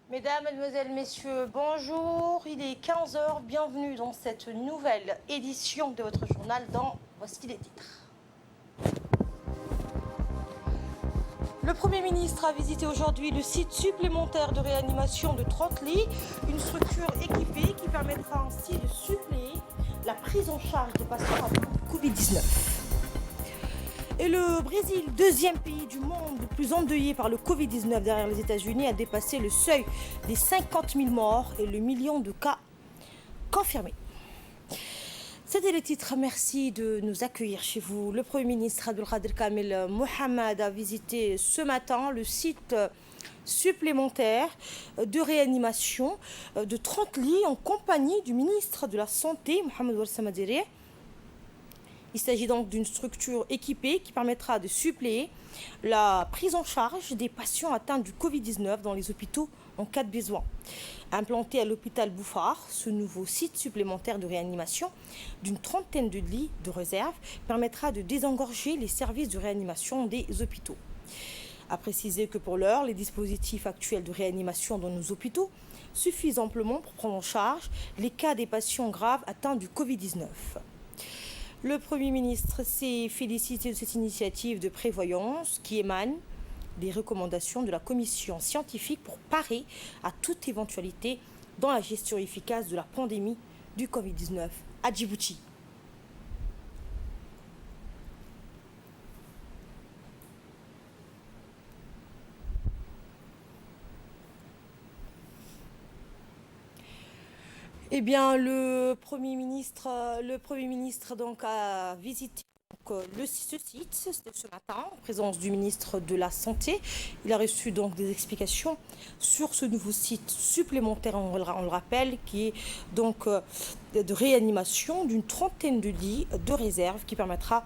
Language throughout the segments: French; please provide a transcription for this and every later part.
Mesdames, Mademoiselles, Messieurs, bonjour. Il est 15 heures. Bienvenue dans cette nouvelle édition de votre journal dans Voici les titres. Le Premier ministre a visité aujourd'hui le site supplémentaire de réanimation de 30 lits, une structure équipée qui permettra ainsi de suppléer la prise en charge des patients atteints de Covid-19. Et le Brésil, deuxième pays du monde le plus endeuillé par le Covid-19 derrière les États-Unis, a dépassé le seuil des 50 000 morts et le million de cas confirmés. C'était les titres. Merci de nous accueillir chez vous. Le Premier ministre Abdelkader Kamel Mohamed a visité ce matin le site supplémentaire de réanimation de 30 lits en compagnie du ministre de la Santé, Mohamed Ouassama Diarra. Il s'agit donc d'une structure équipée qui permettra de suppléer la prise en charge des patients atteints du Covid-19 dans les hôpitaux en cas de besoin. Implanté à l'hôpital Bouffard, ce nouveau site supplémentaire de réanimation d'une trentaine de lits de réserve permettra de désengorger les services de réanimation des hôpitaux. À préciser que pour l'heure, les dispositifs actuels de réanimation dans nos hôpitaux suffisent amplement pour prendre en charge les cas des patients graves atteints du Covid-19. Le Premier ministre s'est félicité de cette initiative de prévoyance qui émane des recommandations de la commission scientifique pour parer à toute éventualité dans la gestion efficace de la pandémie du Covid-19 à Djibouti. Eh bien, le Premier ministre donc, a visité ce site ce matin en présence du ministre de la Santé. Il a reçu donc des explications sur ce nouveau site supplémentaire, on le rappelle, qui est donc de réanimation d'une trentaine de lits de réserve qui permettra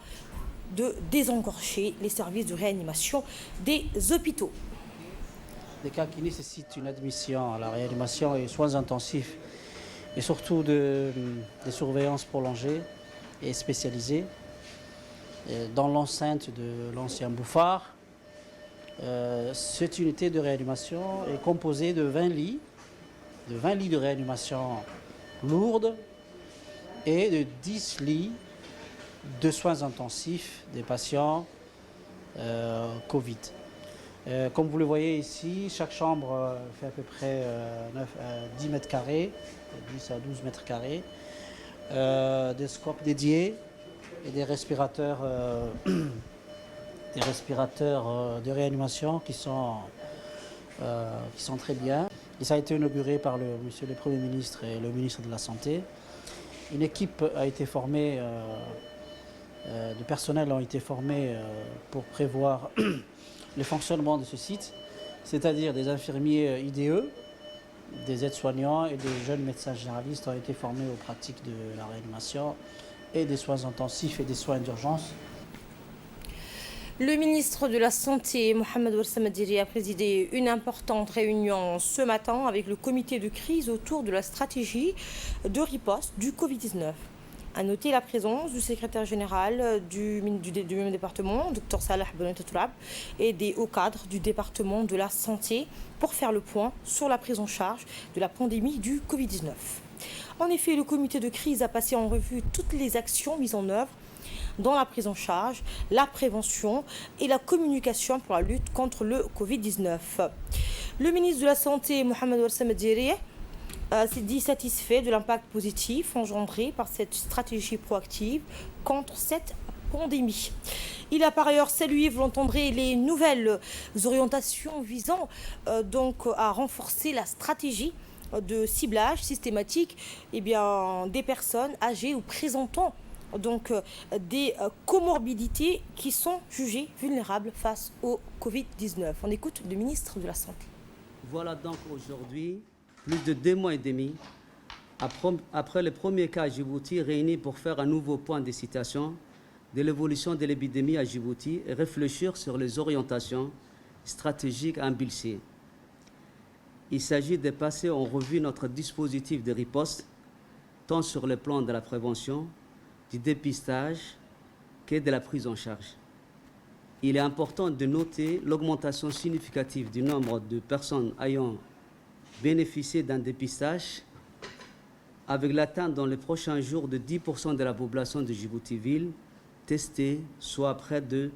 de désengorger les services de réanimation des hôpitaux. Des cas qui nécessitent une admission à la réanimation et soins intensifs et surtout des surveillances prolongées et spécialisées dans l'enceinte de l'ancien Bouffard. Cette unité de réanimation est composée de 20 lits de réanimation lourde et de 10 lits de soins intensifs des patients Covid. Comme vous le voyez ici, chaque chambre fait à peu près 10 mètres carrés, 10 à 12 mètres carrés, des scopes dédiés et des respirateurs de réanimation qui sont très bien. Et ça a été inauguré par monsieur le Premier ministre et le ministre de la Santé. Une équipe a été formée, de personnel ont été formés pour prévoir le fonctionnement de ce site, c'est-à-dire des infirmiers IDE, des aides-soignants et des jeunes médecins généralistes ont été formés aux pratiques de la réanimation et des soins intensifs et des soins d'urgence. Le ministre de la Santé, Mohamed Ouassama Diarra, a présidé une importante réunion ce matin avec le comité de crise autour de la stratégie de riposte du Covid-19. À noter la présence du secrétaire général du même département, Dr Salah Benoutourab, et des hauts cadres du département de la santé pour faire le point sur la prise en charge de la pandémie du Covid-19. En effet, le comité de crise a passé en revue toutes les actions mises en œuvre dans la prise en charge, la prévention et la communication pour la lutte contre le Covid-19. Le ministre de la Santé, Mohamed Ouassama Diarra, s'est dit satisfait de l'impact positif engendré par cette stratégie proactive contre cette pandémie. Il a par ailleurs salué, vous l'entendrez, les nouvelles orientations visant donc à renforcer la stratégie de ciblage systématique des personnes âgées ou présentant donc des comorbidités qui sont jugées vulnérables face au Covid-19. On écoute le ministre de la Santé. Voilà donc aujourd'hui plus de 2 mois et demi, après les premiers cas à Djibouti réunis pour faire un nouveau point de situation de l'évolution de l'épidémie à Djibouti et réfléchir sur les orientations stratégiques à impulser. Il s'agit de passer en revue notre dispositif de riposte, tant sur le plan de la prévention, du dépistage que de la prise en charge. Il est important de noter l'augmentation significative du nombre de personnes ayant bénéficier d'un dépistage avec l'atteinte dans les prochains jours de 10% de la population de Djibouti-Ville testée, soit près de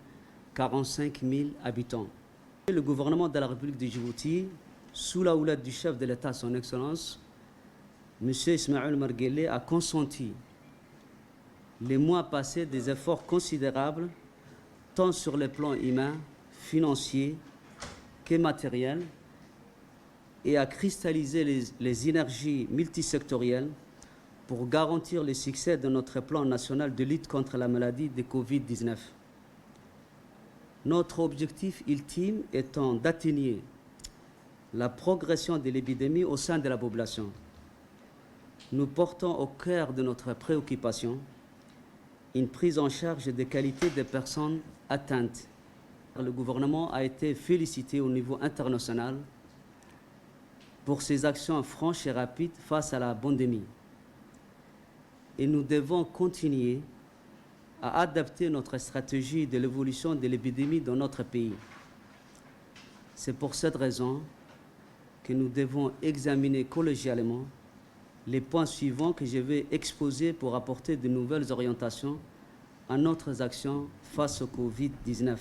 45 000 habitants. Le gouvernement de la République de Djibouti, sous la houlette du chef de l'État, son Excellence, M. Ismaël Omar Guelleh, a consenti les mois passés des efforts considérables, tant sur les plans humains, financiers que matériels, et a cristallisé les énergies multisectorielles pour garantir le succès de notre plan national de lutte contre la maladie de Covid-19. Notre objectif ultime étant d'atténuer la progression de l'épidémie au sein de la population. Nous portons au cœur de notre préoccupation une prise en charge de qualité des personnes atteintes. Le gouvernement a été félicité au niveau international pour ses actions franches et rapides face à la pandémie. Et nous devons continuer à adapter notre stratégie de l'évolution de l'épidémie dans notre pays. C'est pour cette raison que nous devons examiner collégialement les points suivants que je vais exposer pour apporter de nouvelles orientations à notre action face au Covid-19.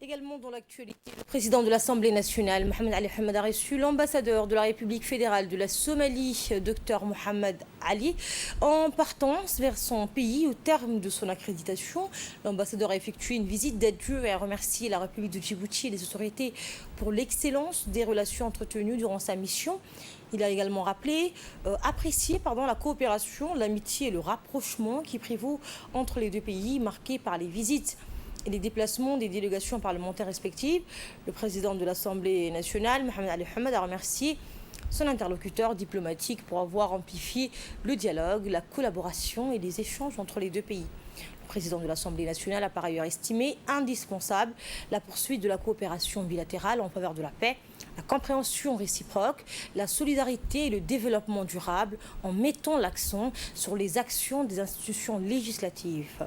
Également dans l'actualité, le président de l'Assemblée nationale, Mohamed Ali Hamad, a reçu l'ambassadeur de la République fédérale de la Somalie, Dr Mohamed Ali, en partance vers son pays au terme de son accréditation. L'ambassadeur a effectué une visite d'adieu et a remercié la République de Djibouti et les autorités pour l'excellence des relations entretenues durant sa mission. Il a également apprécié la coopération, l'amitié et le rapprochement qui prévaut entre les deux pays, marqués par les visites et les déplacements des délégations parlementaires respectives. Le président de l'Assemblée nationale, Mohamed Ali Hamad, a remercié son interlocuteur diplomatique pour avoir amplifié le dialogue, la collaboration et les échanges entre les deux pays. Le président de l'Assemblée nationale a par ailleurs estimé indispensable la poursuite de la coopération bilatérale en faveur de la paix, la compréhension réciproque, la solidarité et le développement durable en mettant l'accent sur les actions des institutions législatives.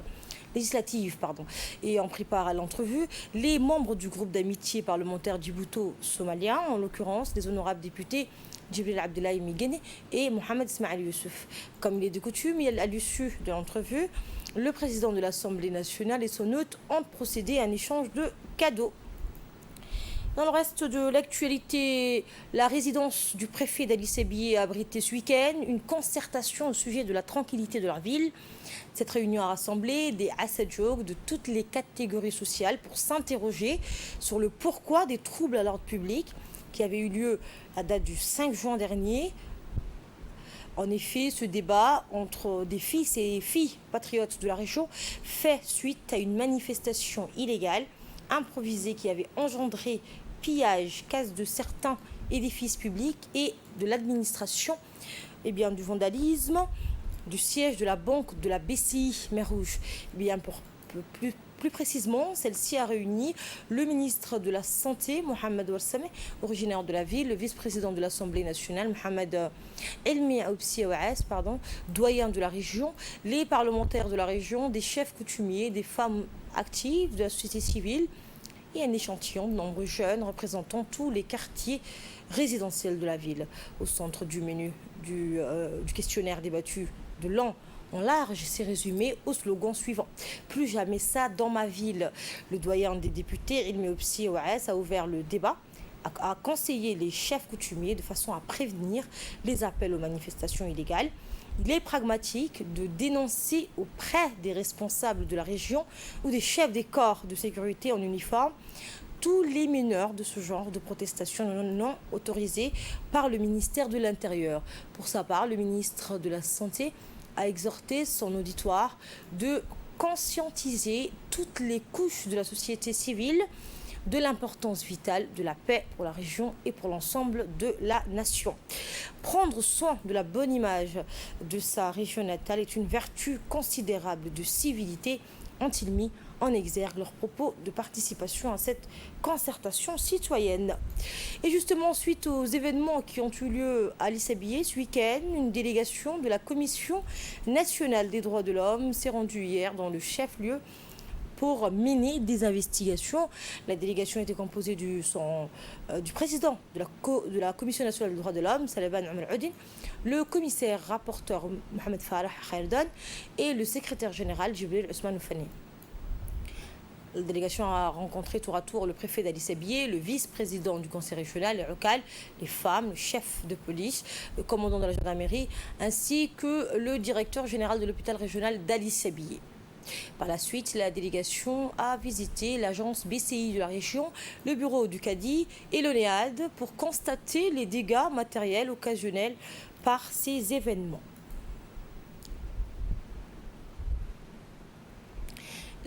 Et en pris part à l'entrevue, les membres du groupe d'amitié parlementaire djibouto-somalien, en l'occurrence les honorables députés Djibril Abdellah Migene et Mohamed Ismail Youssouf. Comme il est de coutume, à l'issue de l'entrevue, le président de l'Assemblée nationale et son hôte ont procédé à un échange de cadeaux. Dans le reste de l'actualité, la résidence du préfet d'Ali Sébié a abrité ce week-end une concertation au sujet de la tranquillité de la ville. Cette réunion a rassemblé des Assadjogs de toutes les catégories sociales pour s'interroger sur le pourquoi des troubles à l'ordre public qui avaient eu lieu à date du 5 juin dernier. En effet, ce débat entre des fils et filles patriotes de la région fait suite à une manifestation illégale improvisée qui avait engendré pillage, casse de certains édifices publics et de l'administration, du vandalisme, du siège de la banque de la BCI Mer Rouge. Plus précisément, celle-ci a réuni le ministre de la Santé, Mohamed Ouassame, originaire de la ville, le vice-président de l'Assemblée nationale, Mohamed Elmi Aoubsi Ouass, doyen de la région, les parlementaires de la région, des chefs coutumiers, des femmes actives de la société civile et un échantillon de nombreux jeunes représentant tous les quartiers résidentiels de la ville. Au centre du menu du questionnaire débattu de l'an en large, c'est résumé au slogan suivant: plus jamais ça dans ma ville. Le doyen des députés, Elmi Aoubsi Ouass, a ouvert le débat, a conseillé les chefs coutumiers de façon à prévenir les appels aux manifestations illégales. Il est pragmatique de dénoncer auprès des responsables de la région ou des chefs des corps de sécurité en uniforme tous les mineurs de ce genre de protestation non autorisées par le ministère de l'Intérieur. Pour sa part, le ministre de la Santé a exhorté son auditoire de conscientiser toutes les couches de la société civile de l'importance vitale de la paix pour la région et pour l'ensemble de la nation. Prendre soin de la bonne image de sa région natale est une vertu considérable de civilité, ont-ils mis en exergue leurs propos de participation à cette concertation citoyenne. Et justement, suite aux événements qui ont eu lieu à Ali Sébié ce week-end, une délégation de la Commission nationale des droits de l'homme s'est rendue hier dans le chef-lieu pour mener des investigations. La délégation était composée du président de la Commission nationale des droits de l'homme, Salban Omar Oudin, le commissaire rapporteur Mohamed Farah Khairdan et le secrétaire général Jibril Ousmane Oufani. La délégation a rencontré tour à tour le préfet d'Ali Sabié, le vice-président du conseil régional, les Rukal, les femmes, le chef de police, le commandant de la gendarmerie, ainsi que le directeur général de l'hôpital régional d'Ali Sabié. Par la suite, la délégation a visité l'agence BCI de la région, le bureau du Cadi et le NEAD pour constater les dégâts matériels occasionnels par ces événements.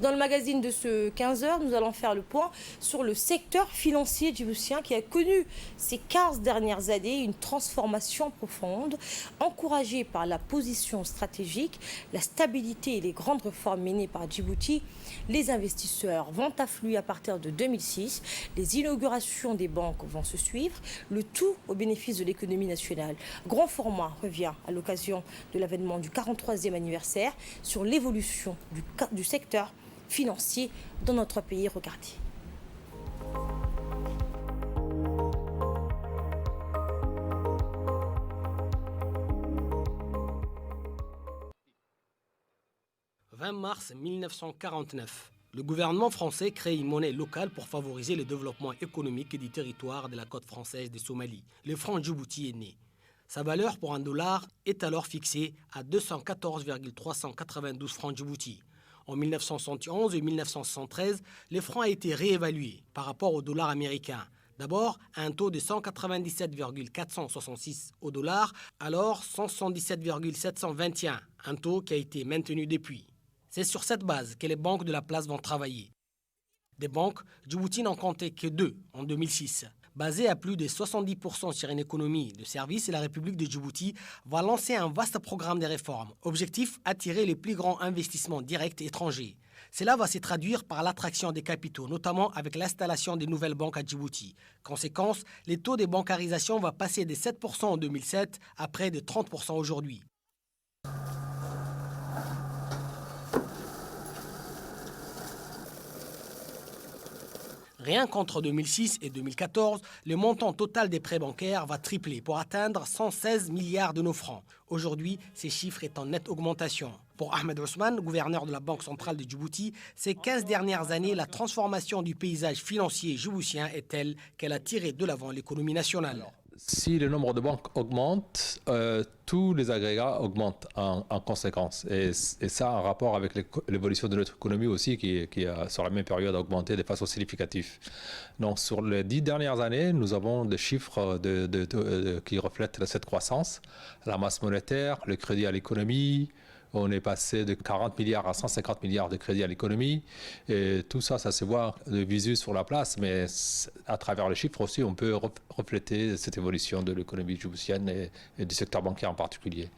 Dans le magazine de ce 15h, nous allons faire le point sur le secteur financier djiboutien qui a connu ces 15 dernières années une transformation profonde, encouragée par la position stratégique, la stabilité et les grandes réformes menées par Djibouti. Les investisseurs vont affluer à partir de 2006, les inaugurations des banques vont se suivre, le tout au bénéfice de l'économie nationale. Grand format revient à l'occasion de l'avènement du 43e anniversaire sur l'évolution du secteur financier dans notre pays. Regardez. « 20 mars 1949. Le gouvernement français crée une monnaie locale pour favoriser le développement économique du territoire de la côte française de Somalie. Le franc Djibouti est né. Sa valeur pour $1 est alors fixée à 214,392 francs Djibouti. En 1971 et 1973, le franc a été réévalué par rapport au dollar américain. D'abord, à un taux de 197,466 au dollar, alors 177,721, un taux qui a été maintenu depuis. C'est sur cette base que les banques de la place vont travailler. Des banques, Djibouti n'en comptait que 2 en 2006. Basée à plus de 70% sur une économie de services, la République de Djibouti va lancer un vaste programme de réformes. Objectif, attirer les plus grands investissements directs étrangers. Cela va se traduire par l'attraction des capitaux, notamment avec l'installation des nouvelles banques à Djibouti. Conséquence, les taux de bancarisation va passer de 7% en 2007 à près de 30% aujourd'hui. Rien qu'entre 2006 et 2014, le montant total des prêts bancaires va tripler pour atteindre 116 milliards de nos francs. Aujourd'hui, ces chiffres est en nette augmentation. Pour Ahmed Ousmane, gouverneur de la Banque centrale de Djibouti, ces 15 dernières années, la transformation du paysage financier djiboutien est telle qu'elle a tiré de l'avant l'économie nationale. Si le nombre de banques augmente, tous les agrégats augmentent en conséquence. Et ça en rapport avec l'évolution de notre économie aussi, qui sur la même période a augmenté de façon significative. Donc sur les 10 dernières années, nous avons des chiffres qui reflètent cette croissance. La masse monétaire, le crédit à l'économie. On est passé de 40 milliards à 150 milliards de crédits à l'économie. Et tout ça, ça se voit de visu sur la place, mais à travers les chiffres aussi, on peut refléter cette évolution de l'économie djiboutienne et du secteur bancaire en particulier.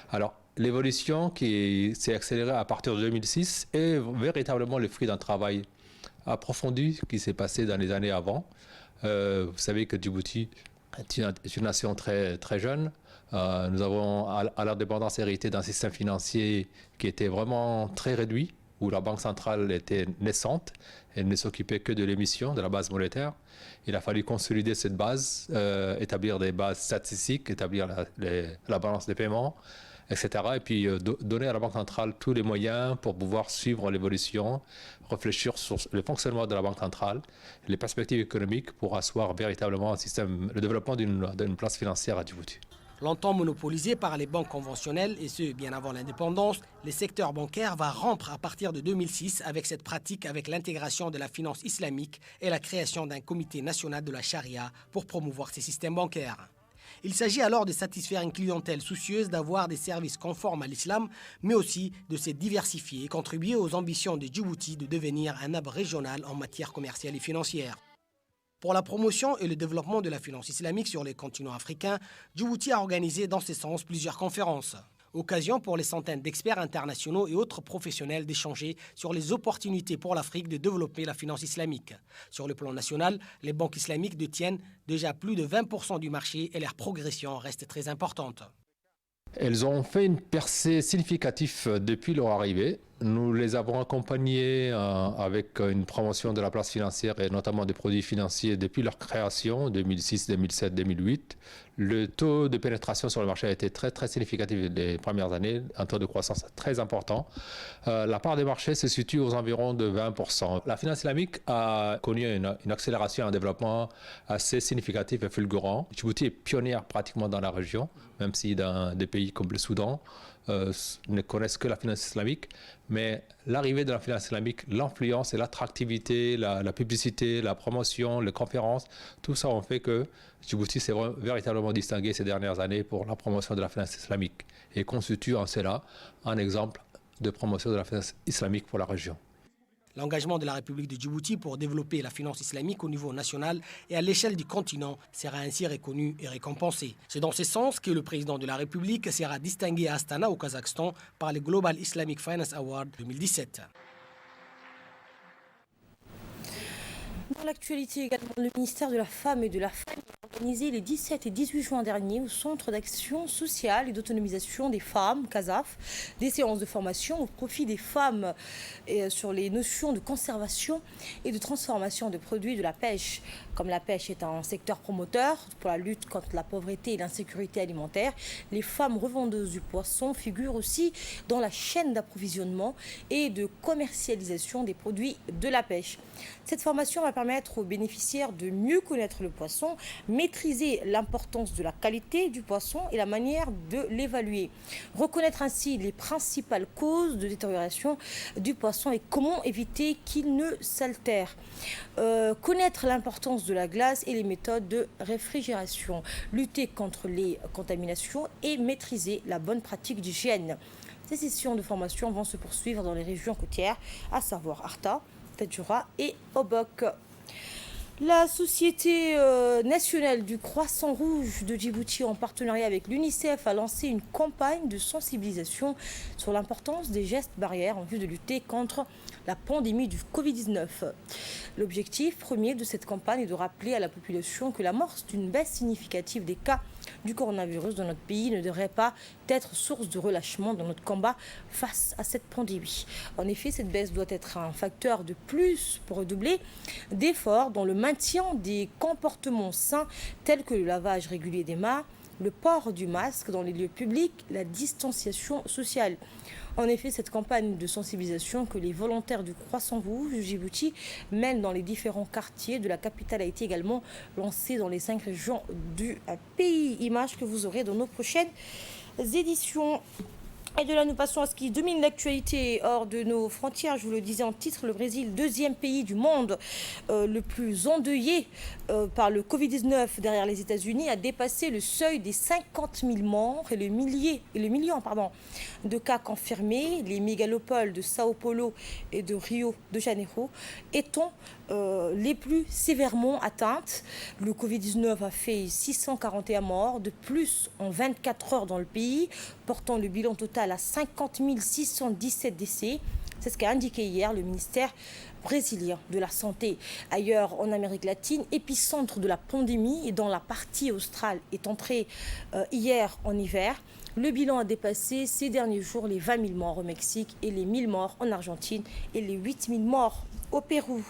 Alors, l'évolution qui s'est accélérée à partir de 2006 est véritablement le fruit d'un travail approfondi qui s'est passé dans les années avant. Vous savez que Djibouti est une nation très, très jeune. Nous avons à l'indépendance hérité d'un système financier qui était vraiment très réduit, où la Banque centrale était naissante. Elle ne s'occupait que de l'émission, de la base monétaire. Il a fallu consolider cette base, établir des bases statistiques, établir la balance des paiements, etc. Et puis donner à la Banque centrale tous les moyens pour pouvoir suivre l'évolution, réfléchir sur le fonctionnement de la Banque centrale, les perspectives économiques pour asseoir véritablement le développement d'une place financière à Djibouti. Longtemps monopolisé par les banques conventionnelles, et ce, bien avant l'indépendance, le secteur bancaire va rompre à partir de 2006 avec cette pratique, avec l'intégration de la finance islamique et la création d'un comité national de la charia pour promouvoir ces systèmes bancaires. Il s'agit alors de satisfaire une clientèle soucieuse d'avoir des services conformes à l'islam, mais aussi de se diversifier et contribuer aux ambitions de Djibouti de devenir un hub régional en matière commerciale et financière. Pour la promotion et le développement de la finance islamique sur les continents africains, Djibouti a organisé dans ce sens plusieurs conférences. Occasion pour les centaines d'experts internationaux et autres professionnels d'échanger sur les opportunités pour l'Afrique de développer la finance islamique. Sur le plan national, les banques islamiques détiennent déjà plus de 20% du marché et leur progression reste très importante. Elles ont fait une percée significative depuis leur arrivée. Nous les avons accompagnés avec une promotion de la place financière et notamment des produits financiers depuis leur création, 2006, 2007, 2008. Le taux de pénétration sur le marché a été très, très significatif les premières années, un taux de croissance très important. La part des marchés se situe aux environs de 20%. La finance islamique a connu une accélération, un développement assez significatif et fulgurant. Djibouti est pionnière pratiquement dans la région, même si dans des pays comme le Soudan, ne connaissent que la finance islamique, mais l'arrivée de la finance islamique, l'influence et l'attractivité, la publicité, la promotion, les conférences, tout ça ont fait que Djibouti s'est véritablement distingué ces dernières années pour la promotion de la finance islamique et constitue en cela un exemple de promotion de la finance islamique pour la région. L'engagement de la République de Djibouti pour développer la finance islamique au niveau national et à l'échelle du continent sera ainsi reconnu et récompensé. C'est dans ce sens que le président de la République sera distingué à Astana au Kazakhstan par le Global Islamic Finance Award 2017. Dans l'actualité également, le ministère de la Femme et de la Famille a organisé les 17 et 18 juin dernier au Centre d'action sociale et d'autonomisation des femmes, CASAF, des séances de formation au profit des femmes sur les notions de conservation et de transformation de produits de la pêche. Comme la pêche est un secteur promoteur pour la lutte contre la pauvreté et l'insécurité alimentaire, les femmes revendeuses du poisson figurent aussi dans la chaîne d'approvisionnement et de commercialisation des produits de la pêche. Cette formation va permettre aux bénéficiaires de mieux connaître le poisson, maîtriser l'importance de la qualité du poisson et la manière de l'évaluer, reconnaître ainsi les principales causes de détérioration du poisson et comment éviter qu'il ne s'altère, connaître l'importance de la glace et les méthodes de réfrigération, lutter contre les contaminations et maîtriser la bonne pratique d'hygiène. Ces sessions de formation vont se poursuivre dans les régions côtières, à savoir Arta, Tadjoura et Obok. La Société nationale du Croissant Rouge de Djibouti, en partenariat avec l'UNICEF, a lancé une campagne de sensibilisation sur l'importance des gestes barrières en vue de lutter contre la pandémie du Covid-19. L'objectif premier de cette campagne est de rappeler à la population que l'amorce d'une baisse significative des cas du coronavirus dans notre pays ne devrait pas être source de relâchement dans notre combat face à cette pandémie. En effet, cette baisse doit être un facteur de plus pour redoubler d'efforts dans le maintien des comportements sains tels que le lavage régulier des mains, le port du masque dans les lieux publics, la distanciation sociale. En effet, cette campagne de sensibilisation que les volontaires du Croissant Rouge de Djibouti mènent dans les différents quartiers de la capitale a été également lancée dans les 5 régions du pays. Image que vous aurez dans nos prochaines éditions. Et de là, nous passons à ce qui domine l'actualité hors de nos frontières. Je vous le disais en titre, le Brésil, deuxième pays du monde le plus endeuillé par le Covid-19 derrière les États-Unis, a dépassé le seuil des 50 000 morts et le million de cas confirmés. Les mégalopoles de Sao Paulo et de Rio de Janeiro étant les plus sévèrement atteintes. Le Covid-19 a fait 641 morts de plus en 24 heures dans le pays, portant le bilan total à 50 617 décès. C'est ce qu'a indiqué hier le ministère brésilien de la Santé. Ailleurs en Amérique latine, épicentre de la pandémie et dans la partie australe est entré hier en hiver. Le bilan a dépassé ces derniers jours les 20 000 morts au Mexique et les 1 000 morts en Argentine et les 8 000 morts au Pérou.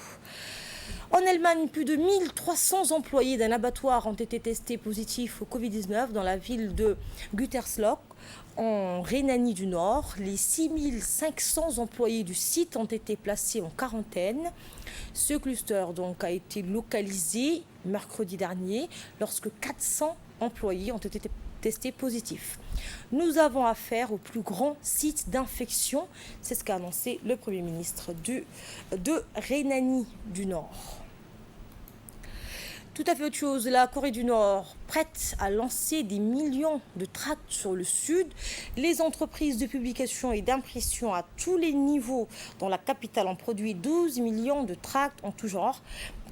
En Allemagne, plus de 1300 employés d'un abattoir ont été testés positifs au Covid-19 dans la ville de Gütersloh, en Rhénanie du Nord. Les 6500 employés du site ont été placés en quarantaine. Ce cluster donc a été localisé mercredi dernier lorsque 400 employés ont été testés positifs. Nous avons affaire au plus grand site d'infection, c'est ce qu'a annoncé le Premier ministre de Rhénanie du Nord. Tout à fait autre chose, la Corée du Nord prête à lancer des millions de tracts sur le sud. Les entreprises de publication et d'impression à tous les niveaux dans la capitale ont produit 12 millions de tracts en tout genre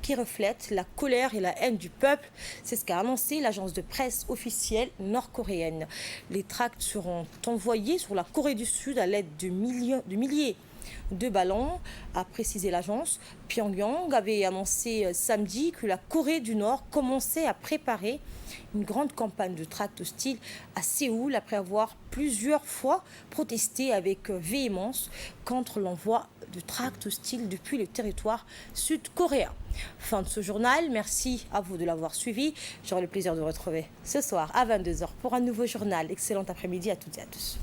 qui reflètent la colère et la haine du peuple. C'est ce qu'a annoncé l'agence de presse officielle nord-coréenne. Les tracts seront envoyés sur la Corée du Sud à l'aide de milliers 2 ballons, a précisé l'agence. Pyongyang avait annoncé samedi que la Corée du Nord commençait à préparer une grande campagne de tracts hostiles à Séoul après avoir plusieurs fois protesté avec véhémence contre l'envoi de tracts hostiles depuis le territoire sud-coréen. Fin de ce journal, merci à vous de l'avoir suivi. J'aurai le plaisir de vous retrouver ce soir à 22h pour un nouveau journal. Excellent après-midi à toutes et à tous.